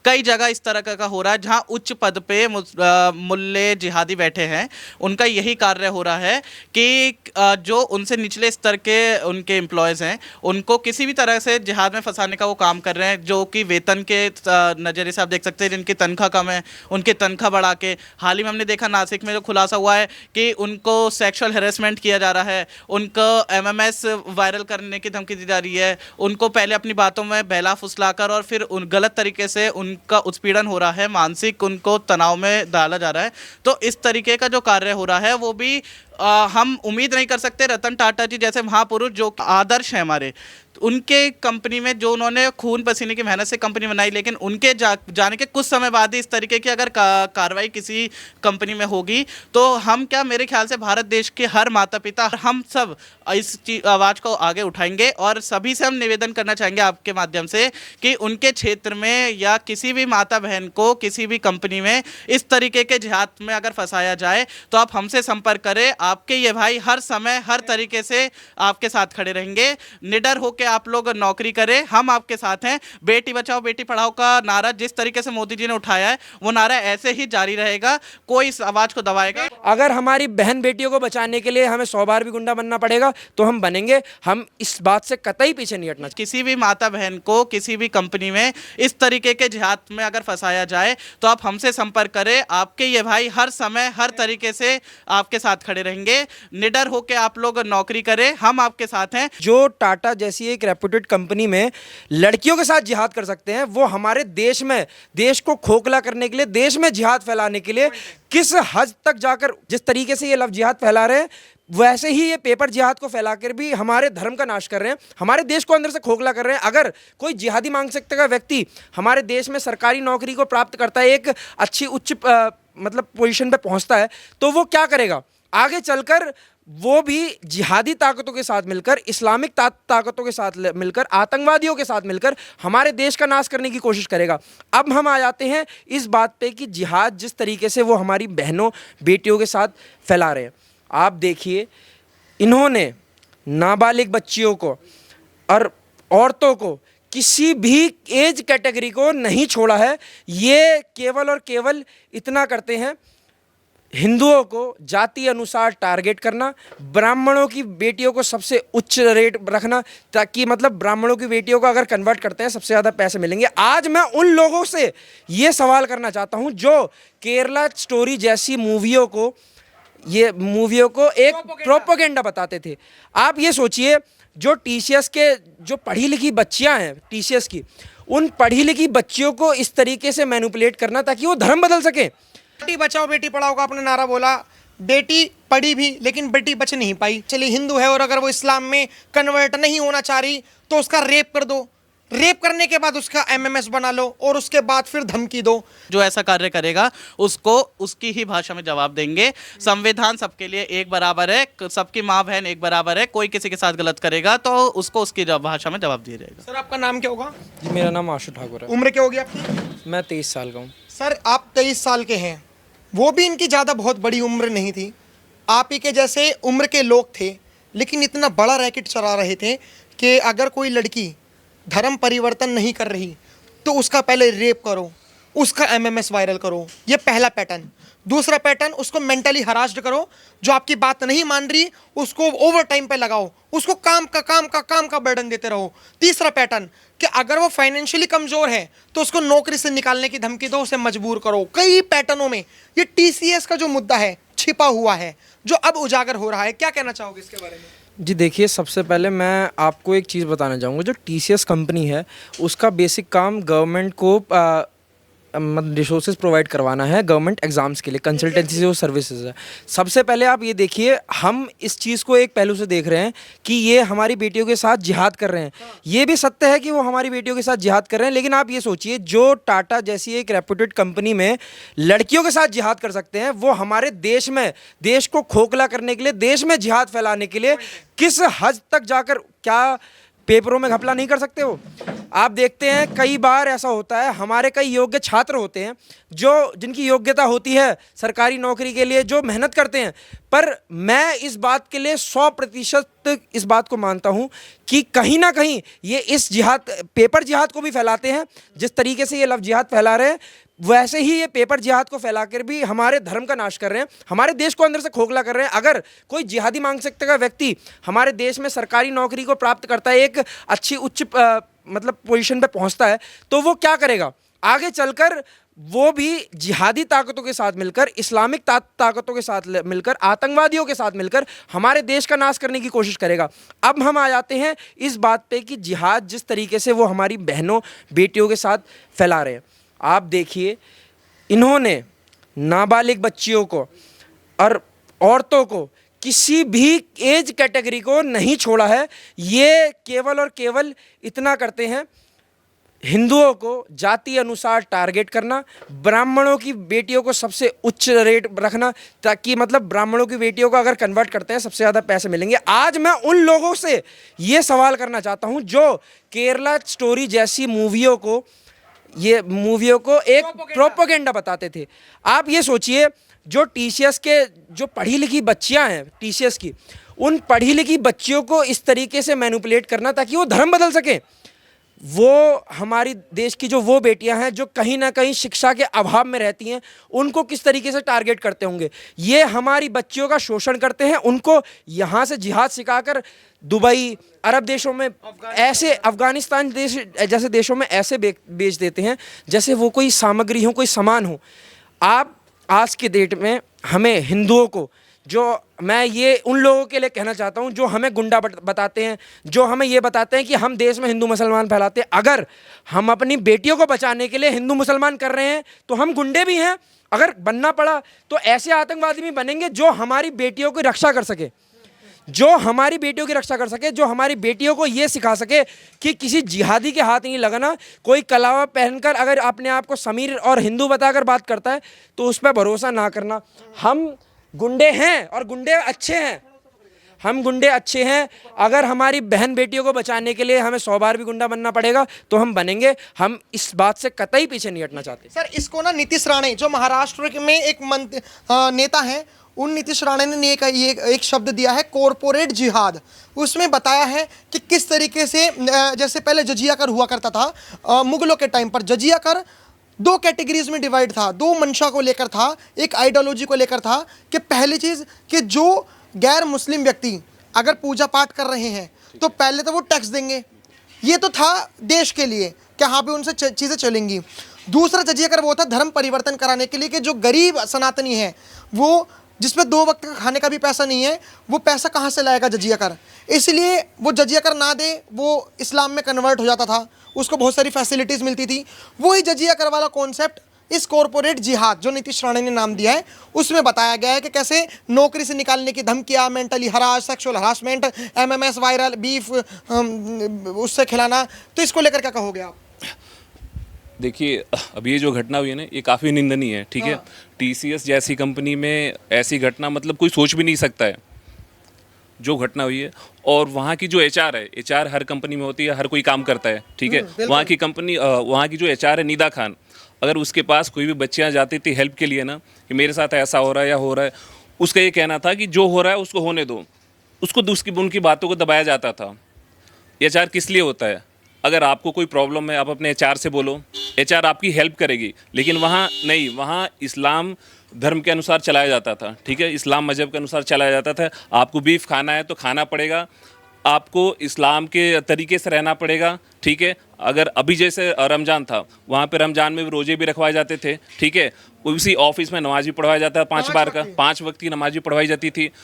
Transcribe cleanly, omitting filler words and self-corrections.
कई जगह इस तरह का हो रहा है जहां उच्च पद पे मुल्ले जिहादी बैठे हैं, उनका यही कार्य हो रहा है कि जो उनसे निचले स्तर के उनके एम्प्लॉयज़ हैं, उनको किसी भी तरह से जिहाद में फंसाने का वो काम कर रहे हैं, जो कि वेतन के नज़रिए से आप देख सकते हैं जिनकी तनख्वाह कम है, उनकी तनख्वाह बढ़ा के। हाल ही में हमने देखा नासिक में जो खुलासा हुआ है कि उनको सेक्सुअल हैरेसमेंट किया जा रहा है, उनको एमएमएस वायरल करने की धमकी दी जा रही है, उनको पहले अपनी बातों में बहला फुसलाकर और फिर उन गलत तरीके से उनका उत्पीड़न हो रहा है, मानसिक उनको तनाव में डाला जा रहा है। तो इस तरीके का जो कार्य हो रहा है वो भी हम उम्मीद नहीं कर सकते। रतन टाटा जी जैसे महापुरुष जो आदर्श हैं हमारे, उनके कंपनी में जो उन्होंने खून पसीने की मेहनत से कंपनी बनाई, लेकिन उनके जाने के कुछ समय बाद ही इस तरीके की अगर कार्रवाई किसी कंपनी में होगी तो हम क्या, मेरे ख्याल से भारत देश के हर माता पिता, हम सब इस आवाज़ को आगे उठाएंगे और सभी से हम निवेदन करना चाहेंगे आपके माध्यम से कि उनके क्षेत्र में या किसी भी माता बहन को किसी भी कंपनी में इस तरीके के जिहाद में अगर फंसाया जाए तो आप हमसे संपर्क करें। आपके ये भाई हर समय हर तरीके से आपके साथ खड़े रहेंगे। निडर होकर आप लोग नौकरी करें, हम आपके साथ हैं। बेटी बचाओ बेटी पढ़ाओ का नारा जिस तरीके से मोदी जी ने उठाया है वो नारा ऐसे ही जारी रहेगा, कोई इस आवाज को दबाएगा। अगर हमारी बहन बेटियों को बचाने के लिए हमें 100 बार भी गुंडा बनना पड़ेगा तो हम बनेंगे। हम इस बात से कतई पीछे नहीं हटना। किसी भी माता बहन को किसी भी कंपनी में इस तरीके के जिहाद में अगर फंसाया जाए तो आप हमसे संपर्क करें। आपके ये भाई हर समय हर तरीके से आपके साथ खड़े रहेंगे। निडर होकर आप लोग नौकरी करें, हम आपके साथ हैं। जो टाटा जैसी एक रेप्यूटेड कंपनी में लड़कियों के साथ जिहाद कर सकते हैं, वो हमारे देश में देश को खोखला करने के लिए, देश में जिहाद फैलाने के लिए किस हद तक जाकर, जिस तरीके से ये लव जिहाद फैला रहे हैं वैसे ही ये पेपर जिहाद को फैलाकर भी हमारे धर्म का नाश कर रहे हैं, हमारे देश को अंदर से खोखला कर रहे हैं। अगर कोई जिहादी मानसिकता का व्यक्ति हमारे देश में सरकारी नौकरी को प्राप्त करता है, एक अच्छी उच्च मतलब पोजीशन पे पहुंचता है, तो वो क्या करेगा आगे चलकर? वो भी जिहादी ताकतों के साथ मिलकर, इस्लामिक ताकतों के साथ मिलकर, आतंकवादियों के साथ मिलकर हमारे देश का नाश करने की कोशिश करेगा। अब हम आ जाते हैं इस बात पे कि जिहाद जिस तरीके से वो हमारी बहनों बेटियों के साथ फैला रहे हैं। आप देखिए, इन्होंने नाबालिग बच्चियों को और औरतों को, किसी भी एज कैटेगरी को नहीं छोड़ा है। ये केवल और केवल इतना करते हैं, हिंदुओं को जाति अनुसार टारगेट करना, ब्राह्मणों की बेटियों को सबसे उच्च रेट रखना, ताकि मतलब ब्राह्मणों की बेटियों को अगर कन्वर्ट करते हैं सबसे ज़्यादा पैसे मिलेंगे। आज मैं उन लोगों से ये सवाल करना चाहता हूं जो केरला स्टोरी जैसी मूवियों को एक प्रोपेगेंडा बताते थे। आप ये सोचिए, जो टीसीएस के जो पढ़ी लिखी बच्चियां हैं टीसीएस की, उन पढ़ी लिखी बच्चियों को इस तरीके से मैनिपुलेट करना ताकि वो धर्म बदल सके। बेटी बचाओ बेटी पढ़ाओ का आपने नारा बोला, बेटी पढ़ी भी लेकिन बेटी बच नहीं पाई। चलिए हिंदू है और अगर वो इस्लाम में कन्वर्ट नहीं होना चाह रही तो उसका रेप कर दो, रेप करने के बाद उसका एमएमएस बना लो और उसके बाद फिर धमकी दो। जो ऐसा कार्य करेगा उसको उसकी ही भाषा में जवाब देंगे। संविधान सबके लिए एक बराबर है, सबकी माँ बहन एक बराबर है। कोई किसी के साथ गलत करेगा तो उसको उसकी भाषा में जवाब दिया जाएगा। सर आपका नाम क्या होगा? जी मेरा नाम आशु ठाकुर है। उम्र क्या होगी आपकी? मैं 23 साल का हूँ। सर आप 23 साल के हैं, वो भी इनकी ज़्यादा बहुत बड़ी उम्र नहीं थी। आप ही के जैसे उम्र के लोग थे लेकिन इतना बड़ा रैकेट चला रहे थे कि अगर कोई लड़की धर्म परिवर्तन नहीं कर रही तो उसका पहले रेप करो, उसका एमएमएस वायरल करो। ये पहला पैटर्न। दूसरा पैटर्न, उसको मेंटली हरास्ड करो, जो आपकी बात नहीं मान रही उसको ओवर टाइम पे लगाओ, उसको काम का बर्डन देते रहो। तीसरा पैटर्न कि अगर वो फाइनेंशियली कमज़ोर है तो उसको नौकरी से निकालने की धमकी दो, उसे मजबूर करो। कई पैटर्नों में ये टीसीएस का जो मुद्दा है छिपा हुआ है, जो अब उजागर हो रहा है। क्या कहना चाहोगे इसके बारे में? जी देखिए, सबसे पहले मैं आपको एक चीज़ बताना चाहूँगा। जो टीसीएस कंपनी है उसका बेसिक काम गवर्नमेंट को रिसोर्सेज प्रोवाइड करवाना है, गवर्नमेंट एग्ज़ाम्स के लिए कंसल्टेंसी जो सर्विसेज है। सबसे पहले आप ये देखिए, हम इस चीज़ को एक पहलू से देख रहे हैं कि ये हमारी बेटियों के साथ जिहाद कर रहे हैं। ये भी सत्य है कि वो हमारी बेटियों के साथ जिहाद कर रहे हैं, लेकिन आप ये सोचिए, जो टाटा जैसी एक रेप्यूटेड कंपनी में लड़कियों के साथ जिहाद कर सकते हैं, वो हमारे देश में देश को खोखला करने के लिए, देश में जिहाद फैलाने के लिए किस हद तक जाकर क्या पेपरों में घपला नहीं कर सकते हो? आप देखते हैं कई बार ऐसा होता है, हमारे कई योग्य छात्र होते हैं जो जिनकी योग्यता होती है सरकारी नौकरी के लिए, जो मेहनत करते हैं, पर मैं इस बात के लिए 100% इस बात को मानता हूं कि कहीं ना कहीं ये इस जिहाद, पेपर जिहाद को भी फैलाते हैं। जिस तरीके से ये लव जिहाद फैला रहे हैं, वैसे ही ये पेपर जिहाद को फैलाकर भी हमारे धर्म का नाश कर रहे हैं, हमारे देश को अंदर से खोखला कर रहे हैं। अगर कोई जिहादी मानसिकता का व्यक्ति हमारे देश में सरकारी नौकरी को प्राप्त करता है, एक अच्छी उच्च मतलब पोजीशन पे पहुंचता है, तो वो क्या करेगा आगे चलकर? वो भी जिहादी ताकतों के साथ मिलकर, इस्लामिक ताकतों के साथ मिलकर, आतंकवादियों के साथ मिलकर हमारे देश का नाश करने की कोशिश करेगा। अब हम आ जाते हैं इस बात पे कि जिहाद जिस तरीके से वो हमारी बहनों बेटियों के साथ फैला रहे हैं, आप देखिए, इन्होंने नाबालिग बच्चियों को और औरतों को, किसी भी एज कैटेगरी को नहीं छोड़ा है। ये केवल और केवल इतना करते हैं, हिंदुओं को जाति अनुसार टारगेट करना, ब्राह्मणों की बेटियों को सबसे उच्च रेट रखना, ताकि मतलब ब्राह्मणों की बेटियों को अगर कन्वर्ट करते हैं सबसे ज़्यादा पैसे मिलेंगे। आज मैं उन लोगों से ये सवाल करना चाहता हूँ जो केरला स्टोरी जैसी मूवियों को एक प्रोपेगेंडा बताते थे। आप ये सोचिए, जो टीसीएस के जो पढ़ी लिखी बच्चियां हैं टीसीएस की, उन पढ़ी लिखी बच्चियों को इस तरीके से मैनिपुलेट करना ताकि वो धर्म बदल सके। वो हमारी देश की जो वो बेटियां हैं जो कहीं ना कहीं शिक्षा के अभाव में रहती हैं, उनको किस तरीके से टारगेट करते होंगे। ये हमारी बच्चियों का शोषण करते हैं, उनको यहाँ से जिहाद सिखाकर दुबई, अरब देशों में, ऐसे अफगानिस्तान देश जैसे देशों में ऐसे बेच देते हैं जैसे वो कोई सामग्री हो, कोई सामान हो। आप आज के डेट में हमें हिंदुओं को, जो मैं ये उन लोगों के लिए कहना चाहता हूँ जो हमें गुंडा बताते हैं, जो हमें ये बताते हैं कि हम देश में हिंदू मुसलमान फैलाते हैं, अगर हम अपनी बेटियों को बचाने के लिए हिंदू मुसलमान कर रहे हैं तो हम गुंडे भी हैं। अगर बनना पड़ा तो ऐसे आतंकवादी भी बनेंगे जो हमारी बेटियों की रक्षा कर सके, जो हमारी बेटियों की रक्षा कर सके, जो हमारी बेटियों को ये सिखा सके कि किसी जिहादी के हाथ नहीं लगाना। कोई कलावा पहनकर अगर अपने आप को समीर और हिंदू बताकर बात करता है तो उस पर भरोसा ना करना। हम गुंडे हैं और गुंडे अच्छे हैं, हम गुंडे अच्छे हैं। अगर हमारी बहन बेटियों को बचाने के लिए हमें 100 बार भी गुंडा बनना पड़ेगा तो हम बनेंगे। हम इस बात से कतई पीछे नहीं हटना चाहते। सर, इसको ना नीतीश राणे जो महाराष्ट्र में एक नेता हैं, उन नीतीश राणे ने एक शब्द दिया है, कॉरपोरेट जिहाद। उसमें बताया है कि किस तरीके से, जैसे पहले जजिया कर हुआ करता था मुगलों के टाइम पर, जजिया कर 2 कैटेगरीज में डिवाइड था, 2 मंशा को लेकर था, एक आइडियोलॉजी को लेकर था। कि पहली चीज़ कि जो गैर मुस्लिम व्यक्ति अगर पूजा पाठ कर रहे हैं तो पहले तो वो टैक्स देंगे, ये तो था देश के लिए कि हाँ भी उनसे चीज़ें चलेंगी। दूसरा जजिया कर वो था धर्म परिवर्तन कराने के लिए कि जो गरीब सनातनी है, वो जिसमें 2 वक्त का खाने का भी पैसा नहीं है, वो पैसा कहाँ से लाएगा जजिया कर। इसलिए वो जजिया कर ना दे, वो इस्लाम में कन्वर्ट हो जाता था, उसको बहुत सारी फैसिलिटीज़ मिलती थी। वही जजिया कर वाला कॉन्सेप्ट इस कॉरपोरेट जिहाद जो नीतीश राणे ने नाम दिया है उसमें बताया गया है कि कैसे नौकरी से निकालने की धमकियाँ, mentally harass, sexual harassment, MMS, viral beef उससे खिलाना। तो इसको लेकर क्या कहोगे आप? देखिए, अब ये जो घटना हुई है ना, ये काफ़ी निंदनीय है। ठीक है, टीसीएस जैसी कंपनी में ऐसी घटना मतलब कोई सोच भी नहीं सकता है जो घटना हुई है। और वहाँ की जो एचआर है, एचआर हर कंपनी में होती है, हर कोई काम करता है। ठीक है, वहाँ की कंपनी, वहाँ की जो एचआर है निदा खान, अगर उसके पास कोई भी बच्चियाँ जाती थी हेल्प के लिए ना, कि मेरे साथ ऐसा हो रहा है या हो रहा है, उसका ये कहना था कि जो हो रहा है उसको होने दो, उसको उनकी बातों को दबाया जाता था। एचआर किस लिए होता है? अगर आपको कोई प्रॉब्लम है आप अपने एचआर से बोलो, एचआर आपकी हेल्प करेगी। लेकिन वहाँ नहीं, वहाँ इस्लाम धर्म के अनुसार चलाया जाता था। ठीक है, इस्लाम मजहब के अनुसार चलाया जाता था। आपको बीफ खाना है तो खाना पड़ेगा, आपको इस्लाम के तरीके से रहना पड़ेगा। ठीक है, अगर अभी जैसे रमज़ान था, वहाँ पे रमज़ान में भी रोज़े भी रखवाए जाते थे। ठीक है, उसी ऑफिस में नमाज भी पढ़वाया जाता है, 5 बार का 5 वक्त की नमाज भी पढ़वाई जाती थी।